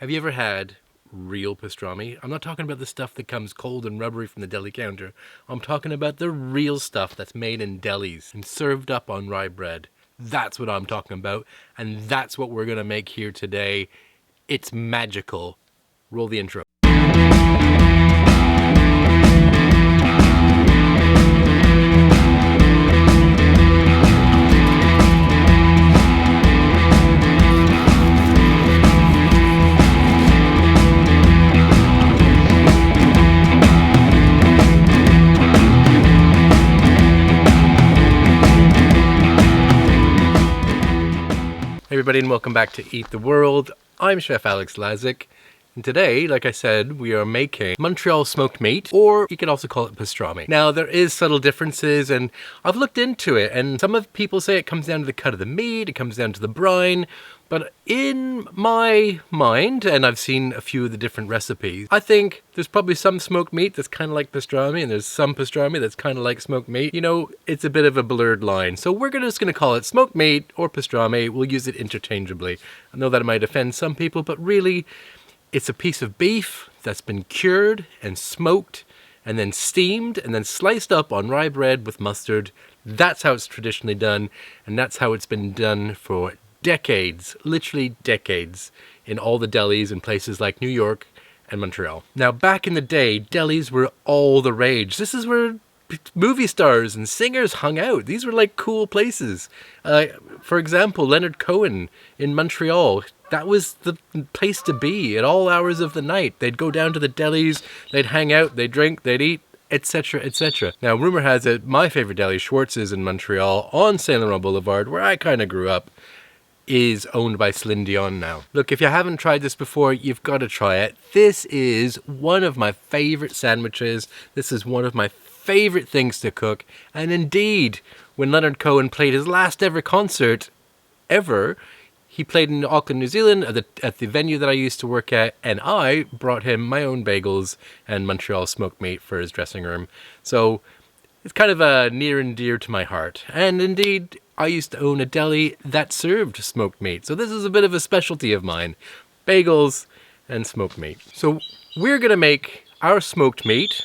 Have you ever had real pastrami? I'm not talking about the stuff that comes cold and rubbery from the deli counter. I'm talking about the real stuff that's made in delis and served up on rye bread. That's what I'm talking about, and that's what we're gonna make here today. It's magical. Roll the intro. Hey everybody, and welcome back to Eat the World. I'm Chef Alex Lazik, and today, like I said, we are making Montreal Smoked Meat, or you could also call it pastrami. Now, there is subtle differences, and I've looked into it, and some of people say it comes down to the cut of the meat, it comes down to the brine, but in my mind, and I've seen a few of the different recipes, I think there's probably some smoked meat that's kind of like pastrami, and there's some pastrami that's kind of like smoked meat. You know, it's a bit of a blurred line. So we're just going to call it smoked meat or pastrami. We'll use it interchangeably. I know that it might offend some people, but really, it's a piece of beef that's been cured and smoked and then steamed and then sliced up on rye bread with mustard. That's how it's traditionally done, and that's how it's been done for decades, literally decades, in all the delis in places like New York and Montreal. Now, back in the day, delis were all the rage. This is where movie stars and singers hung out. These were like cool places. For example, Leonard Cohen in Montreal, that was the place to be at all hours of the night. They'd go down to the delis, they'd hang out, they'd drink, they'd eat, etc., etc. Now, rumor has it, my favorite deli, Schwartz, is in Montreal on Saint Laurent Boulevard, where I kind of grew up, is owned by Celine Dion now. Look, if you haven't tried this before, you've got to try it. This is one of my favorite sandwiches. This is one of my favorite things to cook. And indeed, when Leonard Cohen played his last ever concert ever, he played in Auckland, New Zealand at the venue that I used to work at, and I brought him my own bagels and Montreal smoked meat for his dressing room. So it's kind of near and dear to my heart. And indeed, I used to own a deli that served smoked meat. So this is a bit of a specialty of mine. Bagels and smoked meat. So we're going to make our smoked meat,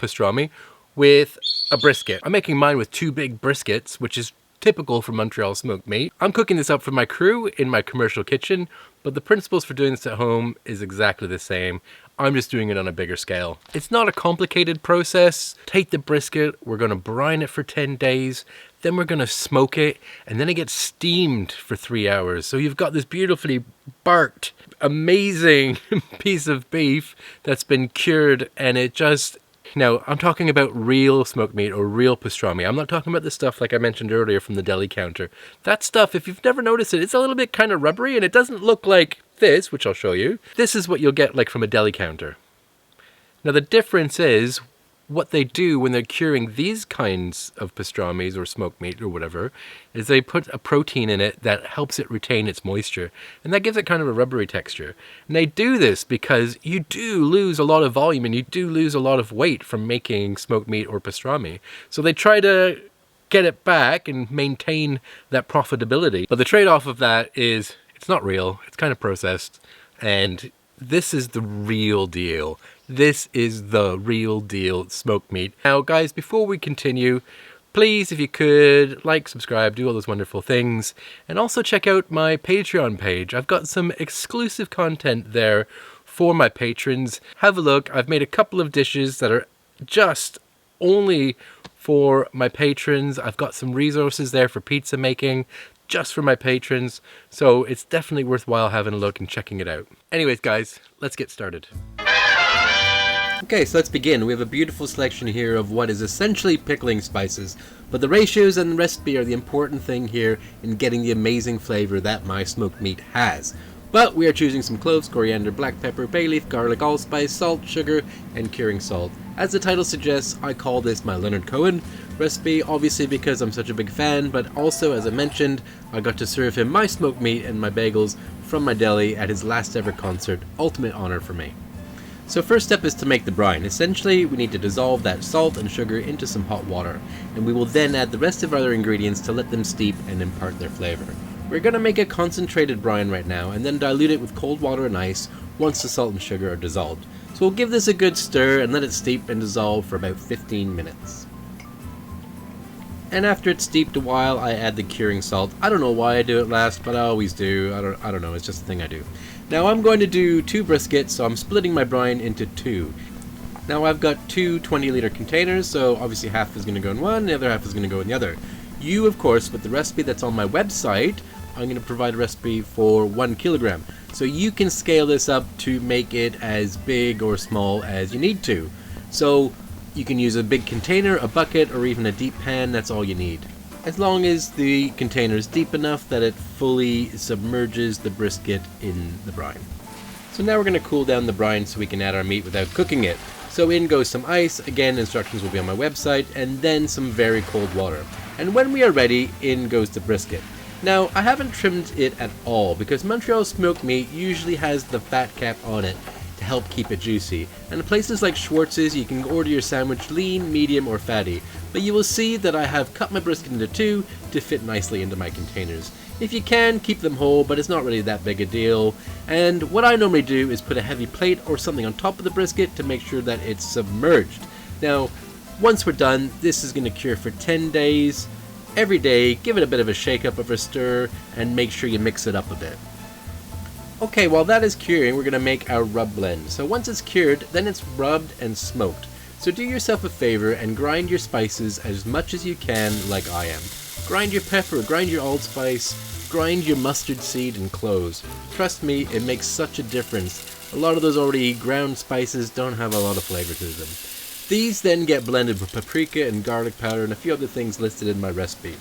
pastrami, with a brisket. I'm making mine with 2 big briskets, which is typical for Montreal smoked meat. I'm cooking this up for my crew in my commercial kitchen, but the principles for doing this at home is exactly the same. I'm just doing it on a bigger scale. It's not a complicated process. Take the brisket, we're gonna brine it for 10 days, then we're gonna smoke it, and then it gets steamed for 3 hours. So you've got this beautifully barked, amazing piece of beef that's been cured, and it just... Now, I'm talking about real smoked meat or real pastrami. I'm not talking about the stuff like I mentioned earlier from the deli counter. That stuff, if you've never noticed it, it's a little bit kind of rubbery and it doesn't look like this, which I'll show you. This is what you'll get like from a deli counter. Now, the difference is what they do when they're curing these kinds of pastramis or smoked meat or whatever is they put a protein in it that helps it retain its moisture, and that gives it kind of a rubbery texture. And they do this because you do lose a lot of volume and you do lose a lot of weight from making smoked meat or pastrami. So they try to get it back and maintain that profitability. But the trade-off of that is it's not real, it's kind of processed, and this is the real deal. This is the real deal smoked meat. Now, guys, before we continue, please, if you could, like, subscribe, do all those wonderful things, and also check out my Patreon page. I've got some exclusive content there for my patrons. Have a look. I've made a couple of dishes that are just only for my patrons. I've got some resources there for pizza making, just for my patrons, so it's definitely worthwhile having a look and checking it out. Anyways, guys, let's get started. Okay, so let's begin. We have a beautiful selection here of what is essentially pickling spices, but the ratios and the recipe are the important thing here in getting the amazing flavor that my smoked meat has. But we are choosing some cloves, coriander, black pepper, bay leaf, garlic, allspice, salt, sugar, and curing salt. As the title suggests, I call this my Leonard Cohen recipe, obviously because I'm such a big fan, but also, as I mentioned, I got to serve him my smoked meat and my bagels from my deli at his last ever concert. Ultimate honor for me. So first step is to make the brine. Essentially, we need to dissolve that salt and sugar into some hot water, and we will then add the rest of our other ingredients to let them steep and impart their flavor. We're going to make a concentrated brine right now, and then dilute it with cold water and ice once the salt and sugar are dissolved. So we'll give this a good stir and let it steep and dissolve for about 15 minutes. And after it's steeped a while, I add the curing salt. I don't know why I do it last, but I always do. I don't know, it's just a thing I do. Now I'm going to do 2 briskets, so I'm splitting my brine into 2. Now I've got 2 20-liter containers, so obviously half is going to go in one, the other half is going to go in the other. You, of course, with the recipe that's on my website, I'm going to provide a recipe for 1 kilogram. So you can scale this up to make it as big or small as you need to. So you can use a big container, a bucket, or even a deep pan, that's all you need. As long as the container is deep enough that it fully submerges the brisket in the brine. So now we're going to cool down the brine so we can add our meat without cooking it. So in goes some ice, again instructions will be on my website, and then some very cold water. And when we are ready, in goes the brisket. Now I haven't trimmed it at all because Montreal Smoked Meat usually has the fat cap on it to help keep it juicy. And in places like Schwartz's, you can order your sandwich lean, medium, or fatty. But you will see that I have cut my brisket into 2 to fit nicely into my containers. If you can, keep them whole, but it's not really that big a deal. And what I normally do is put a heavy plate or something on top of the brisket to make sure that it's submerged. Now, once we're done, this is going to cure for 10 days. Every day, give it a bit of a shake up of a stir, and make sure you mix it up a bit. Okay, while that is curing, we're going to make our rub blend. So once it's cured, then it's rubbed and smoked. So do yourself a favor and grind your spices as much as you can like I am. Grind your pepper, grind your allspice, grind your mustard seed and cloves. Trust me, it makes such a difference. A lot of those already ground spices don't have a lot of flavor to them. These then get blended with paprika and garlic powder and a few other things listed in my recipe.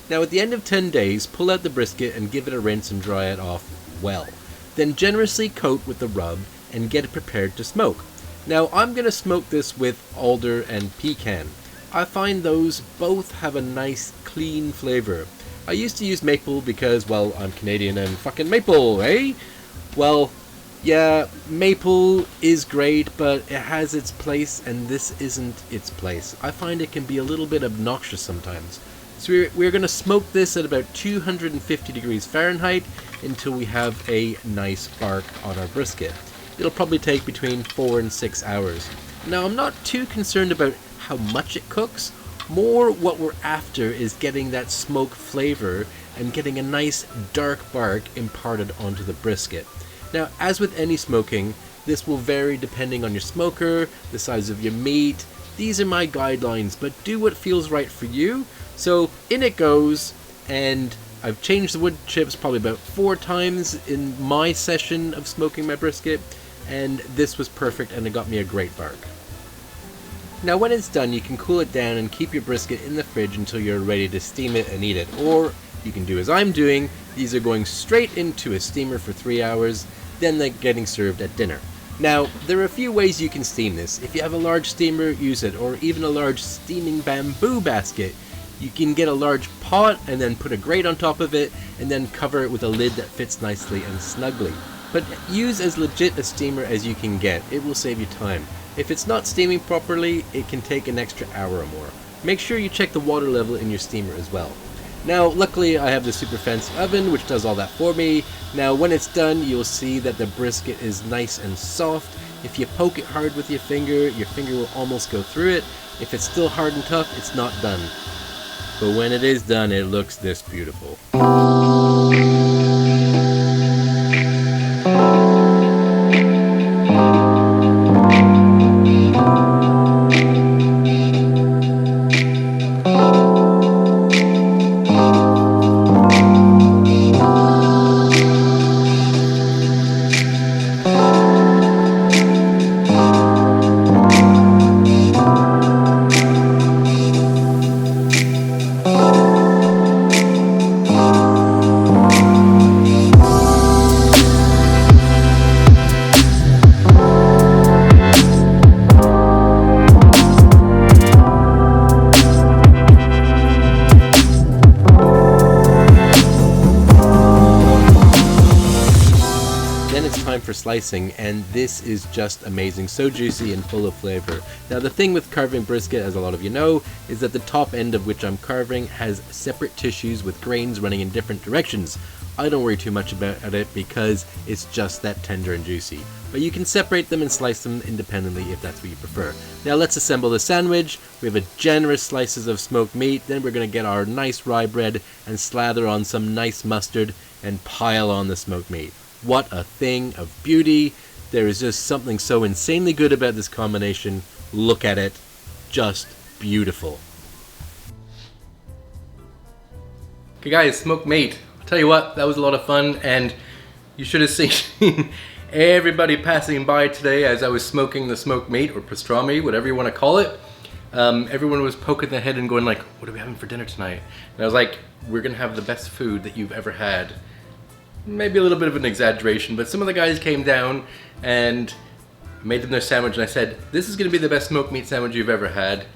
Now at the end of 10 days, pull out the brisket and give it a rinse and dry it off well. Then generously coat with the rub and get it prepared to smoke. Now I'm going to smoke this with alder and pecan. I find those both have a nice clean flavor. I used to use maple because, well, I'm Canadian and fucking maple, eh? Well, yeah, maple is great, but it has its place and this isn't its place. I find it can be a little bit obnoxious sometimes. So we're going to smoke this at about 250 degrees Fahrenheit until we have a nice bark on our brisket. It'll probably take between 4 and 6 hours. Now I'm not too concerned about how much it cooks. More what we're after is getting that smoke flavor and getting a nice dark bark imparted onto the brisket. Now as with any smoking, this will vary depending on your smoker, the size of your meat. These are my guidelines, but do what feels right for you. So in it goes, and I've changed the wood chips probably about 4 times in my session of smoking my brisket, and this was perfect and it got me a great bark. Now when it's done, you can cool it down and keep your brisket in the fridge until you're ready to steam it and eat it, or you can do as I'm doing. These are going straight into a steamer for 3 hours, then they're getting served at dinner. Now, there are a few ways you can steam this. If you have a large steamer, use it, or even a large steaming bamboo basket. You can get a large pot and then put a grate on top of it and then cover it with a lid that fits nicely and snugly. But use as legit a steamer as you can get. It will save you time. If it's not steaming properly, it can take an extra hour or more. Make sure you check the water level in your steamer as well. Now, luckily I have the super fancy oven which does all that for me. Now when it's done, you'll see that the brisket is nice and soft. If you poke it hard with your finger will almost go through it. If it's still hard and tough, it's not done. But when it is done, it looks this beautiful. For slicing, and this is just amazing, so juicy and full of flavor. Now the thing with carving brisket, as a lot of you know, is that the top end of which I'm carving has separate tissues with grains running in different directions. I don't worry too much about it because it's just that tender and juicy. but you can separate them and slice them independently if that's what you prefer. Now let's assemble the sandwich. We have a generous slices of smoked meat, then we're going to get our nice rye bread and slather on some nice mustard and pile on the smoked meat. What a thing of beauty. There is just something so insanely good about this combination. Look at it. Just beautiful. Okay guys, smoked meat. I'll tell you what, that was a lot of fun, and you should have seen everybody passing by today as I was smoking the smoked meat, or pastrami, whatever you want to call it. Everyone was poking their head and going like, what are we having for dinner tonight? And I was like, we're gonna have the best food that you've ever had. Maybe a little bit of an exaggeration, but some of the guys came down and made them their sandwich, and I said, this is gonna be the best smoked meat sandwich you've ever had,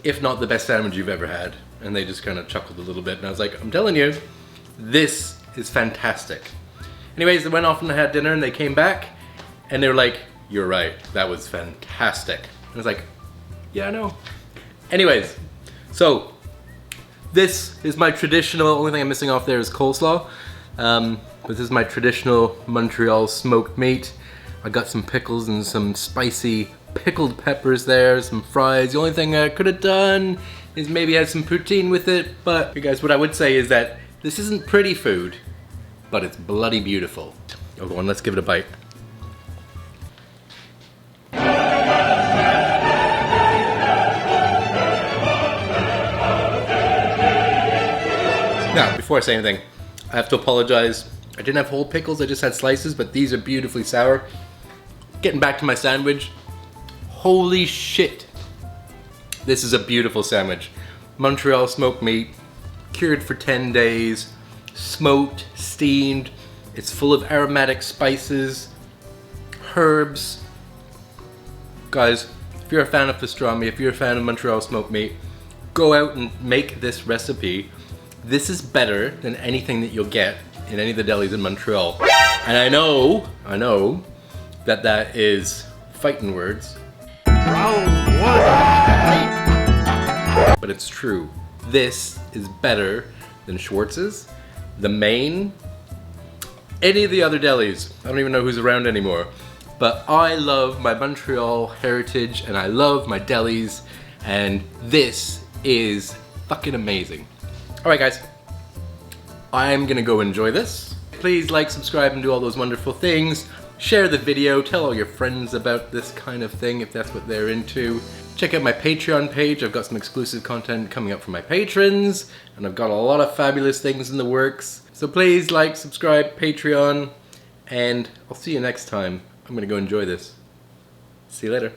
if not the best sandwich you've ever had. And they just kind of chuckled a little bit, and I was like, I'm telling you, this is fantastic. Anyways, they went off and they had dinner, and they came back, and they were like, you're right, that was fantastic. And I was like, yeah, I know. Anyways, so this is my traditional, only thing I'm missing off there is coleslaw. But this is my traditional Montreal smoked meat. I got some pickles and some spicy pickled peppers there, some fries. The only thing I could have done is maybe add some poutine with it, but you guys, what I would say is that this isn't pretty food, but it's bloody beautiful. Oh, go on, let's give it a bite. Now, before I say anything, I have to apologize. I didn't have whole pickles, I just had slices, but these are beautifully sour. Getting back to my sandwich. Holy shit. This is a beautiful sandwich. Montreal smoked meat, cured for 10 days, smoked, steamed. It's full of aromatic spices, herbs. Guys, if you're a fan of pastrami, if you're a fan of Montreal smoked meat, go out and make this recipe. This is better than anything that you'll get in any of the delis in Montreal. And I know that that is fighting words. Round one. But it's true. This is better than Schwartz's, the Maine, any of the other delis. I don't even know who's around anymore. But I love my Montreal heritage and I love my delis, and this is fucking amazing. Alright guys, I'm gonna go enjoy this. Please like, subscribe, and do all those wonderful things. Share the video, tell all your friends about this kind of thing if that's what they're into. Check out my Patreon page. I've got some exclusive content coming up for my patrons, and I've got a lot of fabulous things in the works. So please like, subscribe, Patreon, and I'll see you next time. I'm gonna go enjoy this. See you later.